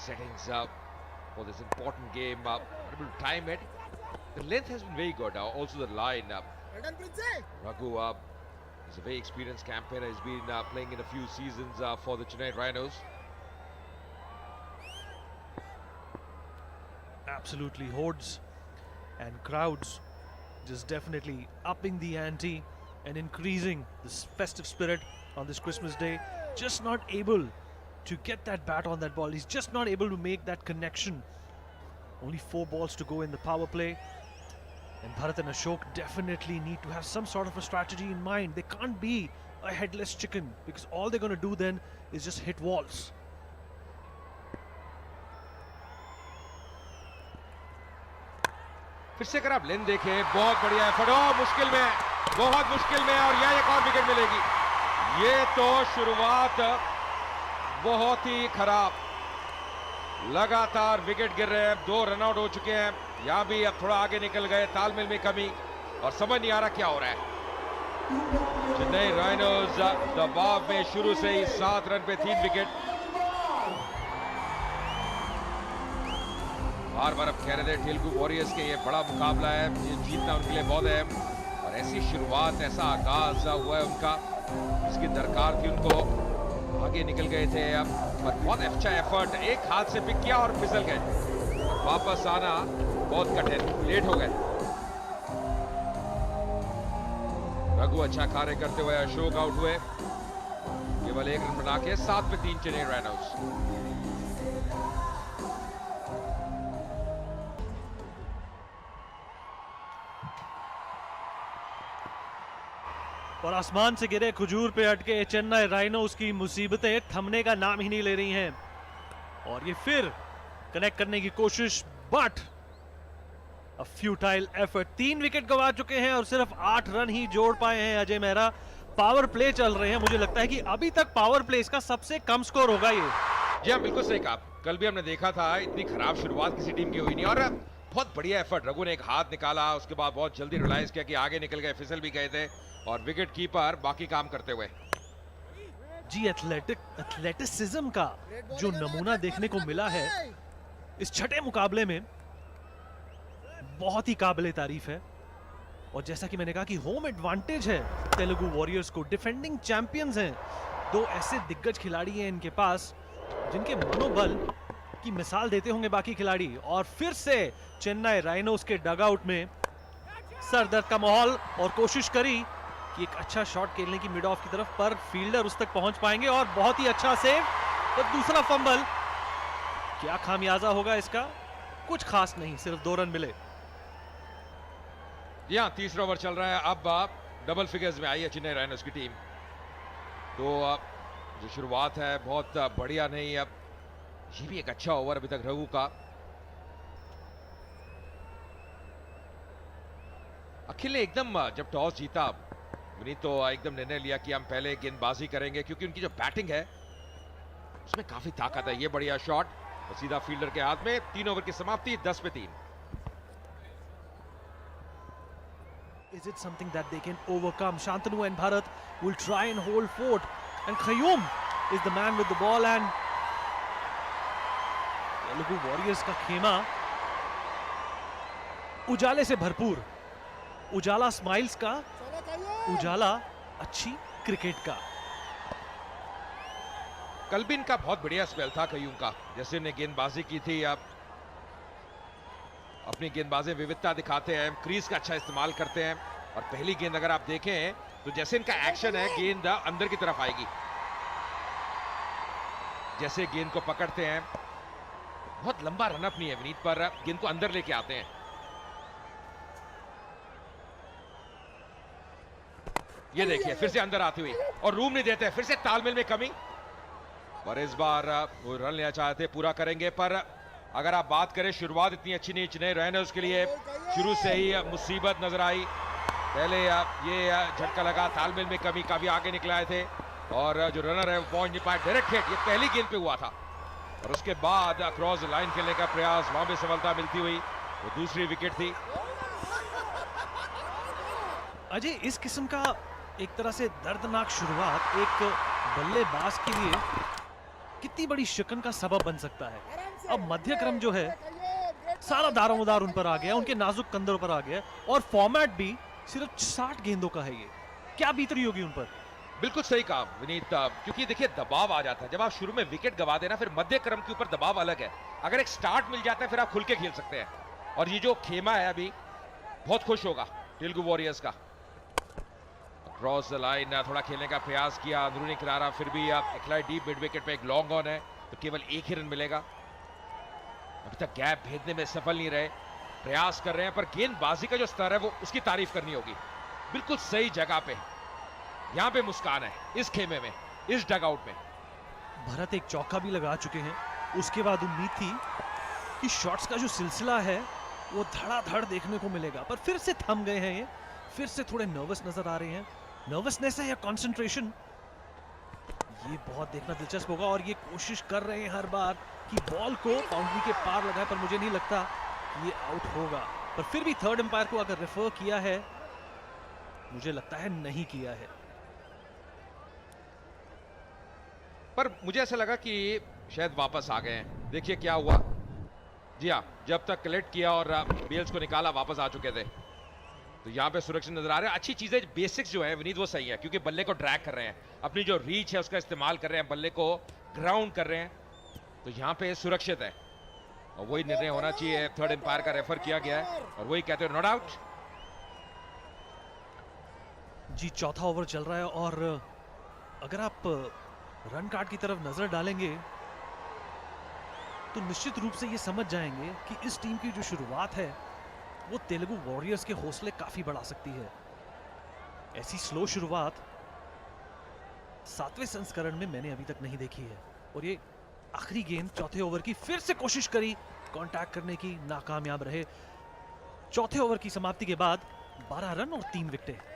settings up for this important game. Able to time it. The length has been very good. Also the line. Raghu is a very experienced campaigner. He's been playing in a few seasons for the Chennai Rhinos. Absolutely, hordes and crowds just definitely upping the ante and increasing this festive spirit on this Christmas day. Just not able to get that bat on that ball. He's just not able to make that connection. Only 4 balls to go in the power play. And Bharat and Ashok definitely need to have some sort of a strategy in mind. They can't be a headless chicken, because all they're going to do then is just hit walls. फिर से अगर आप लेन देखें, बहुत बढ़िया effort, मुश्किल में, बहुत मुश्किल में, और यह एक और विकेट मिलेगी। ये तो शुरुआत बहुत ही खराब, लगातार विकेट गिर रहे हैं, 2 रनआउट हो चुके हैं। यहां भी अब थोड़ा आगे निकल गए, तालमेल में कमी, और समझ नहीं आ रहा क्या हो रहा है। चेन्नई राइनोज दबाव में शुरू से ही 7 रन पे 3 विकेट। बार बार अब कह रहे थे तेलुगु वॉरियर्स के ये बड़ा मुकाबला है, ये जीतना उनके लिए बहुत अहम, और ऐसी शुरुआत, ऐसा आगाज हुआ है उनका, इसकी दरकार थी उनको। आगे निकल गए थे अब, पर बहुत अच्छा एफर्ट, एक हाथ से पिक किया और फिसल गए, और वापस आना बहुत कठिन, लेट हो गए। रघु अच्छा कार्य करते हुए अशोक आउट हुए, केवल 1 रन बना के 7 पे 3 चेन्नई राइनोज। और आसमान से गिरे खजूर पे अटके चेन्नई राइनोज की मुसीबतें थमने का नाम ही नहीं ले रही हैं, और ये फिर कनेक्ट करने की कोशिश, but a futile effort. 3 wicket गंवा चुके हैं और सिर्फ 8 रन ही जोड़ पाए हैं अजय मेहरा। पावर प्ले चल रहे हैं, मुझे लगता है कि अभी तक पावर प्ले का सबसे कम स्कोर होगा ये। जी हाँ, बिल्कुल सही कहा। कल भी हमने देखा था, इतनी खराब शुरुआत किसी टीम की हुई नहीं, और बहुत बढ़िया एफर्ट। रघु ने एक हाथ निकाला, उसके बाद बहुत जल्दी रियलाइज किया कि आगे निकल गए, फिसल भी गए थे, और विकेट कीपर बाकी काम करते हुए। जी, एथलेटिसिज्म का जो नमूना देखने को मिला है इस छठे मुकाबले में, बहुत ही काबिले तारीफ है। और जैसा कि मैंने कहा कि होम एडवांटेज है तेलुगु वॉरियर्स को, डिफेंडिंग चैंपियंस हैं, 2 ऐसे दिग्गज खिलाड़ी हैं इनके पास जिनके मनोबल की मिसाल देते होंगे बाकी खिलाड़ी। और फिर से चेन्नई राइनोज के डगआउट में सरदर्द का माहौल, और कोशिश करी कि एक अच्छा शॉट खेलने की मिड ऑफ की तरफ, पर फील्डर उस तक पहुंच पाएंगे, और बहुत ही अच्छा सेव। तो दूसरा फंबल, क्या खामियाजा होगा इसका? कुछ खास नहीं, सिर्फ 2 रन मिले। यहाँ 30 ओवर चल रहा है, अब डबल फिगर्स में आई है चेन्नई राइनोज की टीम। तो जो शुरुआत है बहुत बढ़िया नहीं, अब ये भी एक अच्छा ओवर अभी तक रघु का। अखिल ने एकदम जब टॉस जीता, विनीत तो एकदम निर्णय लिया कि हम पहले गेंदबाजी करेंगे, क्योंकि उनकी जो बैटिंग है उसमें काफी ताकत है। ये बढ़िया शॉट सीधा फील्डर के हाथ में। 3 ओवर की समाप्ति, 10 पे 3। Is it something that they can overcome? Shantanu and Bharat will try and hold fort, and Qayyum is the man with the ball, and Telugu warriors का खेमा उजाले से भरपूर, उजाला स्माइल्स का, उजाला अच्छी क्रिकेट का। कल भी इनका बहुत बढ़िया स्पेल था कयूम का, जैसे उन्हें गेंदबाजी की थी। अब अपनी गेंदबाजी विविधता दिखाते हैं, क्रीज का अच्छा इस्तेमाल करते हैं, और पहली गेंद अगर आप देखें तो जैसे इनका एक्शन है, गेंद अंदर की तरफ आएगी, जैसे गेंद को पकड़ते हैं, बहुत लंबा रनअप नहीं है विनीत, पर गेंद को अंदर लेके आते हैं। ये देखिए फिर से अंदर आती हुई, और रूम नहीं देते, फिर से तालमेल में कमी, पर इस बार वो रन लेना चाहते, पूरा करेंगे। पर अगर आप बात करें, शुरुआत इतनी अच्छी नहीं चेन्नई राइनोज के लिए, शुरू से ही मुसीबत नजर आई। पहले ये झटका लगा, तालमेल में कमी, काफी आगे निकलाए थे, और जो रनर है वो पहुंच नहीं पाए। डायरेक्ट हिट ये पहली गेंद पे हुआ था, और उसके बाद क्रॉस लाइन खेलने का प्रयास, वहां भी सफलता मिलती हुई, वो दूसरी विकेट थी। अजय, इस किस्म का एक तरह से दर्दनाक शुरुआत एक बल्लेबाज के लिए कितनी बड़ी शिकन का सबब बन सकता है। अब मध्य क्रम जो है सारा दारोमदार उन पर आ गया, उनके नाजुक कंधों पर आ गया और फॉर्मेट भी सिर्फ 60 गेंदों का है। ये क्या बीत रही होगी उन पर। बिल्कुल सही कहा विनीत, क्योंकि देखिए दबाव आ जाता है जब आप शुरू में विकेट गवा देना, फिर मध्य क्रम के ऊपर दबाव अलग है। अगर एक स्टार्ट मिल जाता है फिर आप खुल के खेल सकते हैं। और ये जो खेमा है अभी बहुत खुश होगा तेलुगु वॉरियर्स का। क्रॉस द लाइन थोड़ा खेलने का प्रयास किया, अंदरूनी किनारा, फिर भी इकलाई डीप मिड विकेट पे एक लॉन्ग ऑन है तो केवल एक ही रन मिलेगा। अभी तक गैप भेदने में सफल नहीं रहे, प्रयास कर रहे हैं पर गेंदबाजी का जो स्तर है वो उसकी तारीफ करनी होगी। बिल्कुल सही जगह पे यहां पे मुस्कान है इस खेमे में, इस डगआउट में। भरत एक चौका भी लगा चुके हैं, उसके बाद उम्मीद थी कि शॉट्स का जो सिलसिला है वो धड़ाधड़ देखने को मिलेगा, पर फिर से थम गए हैं। ये फिर से थोड़े नर्वस नजर आ रहे हैं। नर्वसनेस है या कंसंट्रेशन, ये बहुत देखना दिलचस्प होगा। और ये कोशिश कर रहे हैं हर बार कि बॉल को बाउंड्री के पार लगाए, पर मुझे नहीं लगता ये आउट होगा। पर फिर भी थर्ड एम्पायर को अगर रेफर किया है, मुझे लगता है नहीं किया है। पर मुझे ऐसा लगा कि शायद वापस आ गए हैं। देखिए क्या हुआ। जी हाँ, जब तक कलेक्ट किया और बेल्स को निकाला वापस आ चुके थे, तो यहाँ पे सुरक्षित नजर आ रहे हैं। अच्छी चीजें बेसिक्स जो है विनीत वो सही है, क्योंकि बल्ले को ड्रैग कर रहे हैं, अपनी जो रीच है उसका इस्तेमाल कर रहे हैं, बल्ले को ग्राउंड कर रहे हैं, तो यहाँ पे सुरक्षित है। और वही निर्णय होना चाहिए। थर्ड एम्पायर का रेफर किया गया है और वही कहते हैं नॉट आउट। जी चौथा ओवर चल रहा है और अगर आप रन कार्ड की तरफ नजर डालेंगे तो निश्चित रूप से ये समझ जाएंगे कि इस टीम की जो शुरुआत है वो तेलुगु वॉरियर्स के हौसले काफी बढ़ा सकती है। ऐसी स्लो शुरुआत 7वें संस्करण में मैंने अभी तक नहीं देखी है। और ये आखिरी गेंद चौथे ओवर की, फिर से कोशिश करी कांटेक्ट करने की, नाकामयाब रहे। चौथे ओवर की समाप्ति के बाद 12 रन और 3 विकेटें।